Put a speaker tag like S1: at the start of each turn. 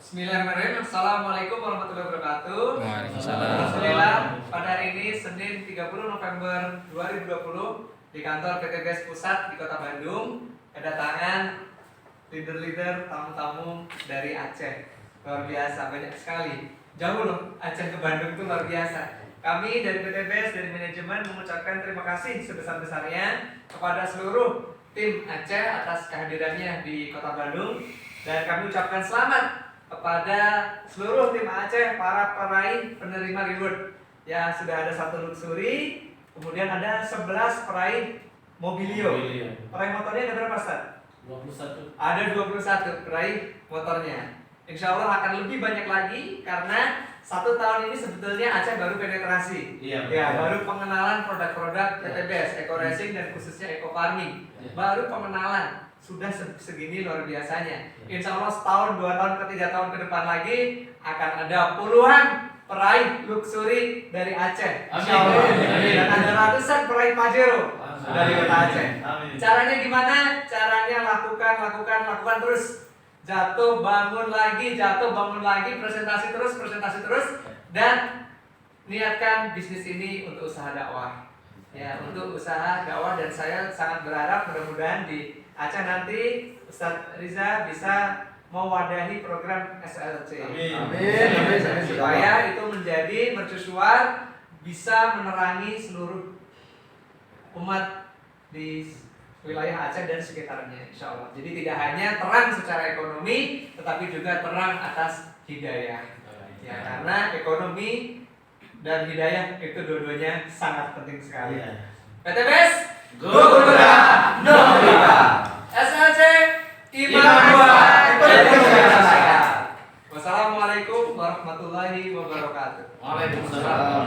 S1: Bismillahirrahmanirrahim. Assalamualaikum warahmatullahi wabarakatuh.
S2: Waalaikumsalam.
S1: Alhamdulillah, pada hari ini Senin 30 November 2020 di kantor PTBS Pusat di Kota Bandung kedatangan leader-leader tamu-tamu dari Aceh. Luar biasa, banyak sekali. Jauh loh Aceh ke Bandung itu luar biasa. Kami dari PTBS, dari manajemen mengucapkan terima kasih sebesar-besarnya kepada seluruh tim Aceh atas kehadirannya di Kota Bandung. Dan kami ucapkan selamat kepada seluruh tim Aceh, para peraih penerima reward. Ya, sudah ada 1 luxury, kemudian ada 11 peraih mobilio. Peraih motornya ada berapa, Ustaz?
S3: 21.
S1: Ada 21 peraih motornya. Insya Allah akan lebih banyak lagi karena 1 tahun ini sebetulnya Aceh baru penetrasi.
S3: Iya.
S1: Ya, baru pengenalan produk-produk PTBS, Eco Racing dan khususnya Eco Farming. Baru pengenalan. Sudah segini luar biasanya. Insya Allah setahun, 2 tahun, 3 tahun ke depan lagi akan ada puluhan peraih luxury dari Aceh. Insya Allah. Dan ada ratusan peraih Pajero dari kota Aceh. Caranya gimana? Caranya lakukan terus. Jatuh bangun lagi, presentasi terus, dan niatkan bisnis ini untuk usaha dakwah. Ya, untuk usaha dakwah, dan saya sangat berharap mudah-mudahan di Aceh nanti Ustadz Riza bisa mewadahi program SLC.
S2: Amin.
S1: Supaya itu menjadi mercusuar, bisa menerangi seluruh umat di wilayah Aceh dan sekitarnya, insya Allah. Jadi tidak hanya terang secara ekonomi, tetapi juga terang atas hidayah. Ya, karena ekonomi dan hidayah itu dua-duanya sangat penting sekali. PTBS, go Garuda, no Riba. SLC, Iman Kuat, Indonesia. Wassalamualaikum warahmatullahi wabarakatuh.
S3: Waalaikumsalam.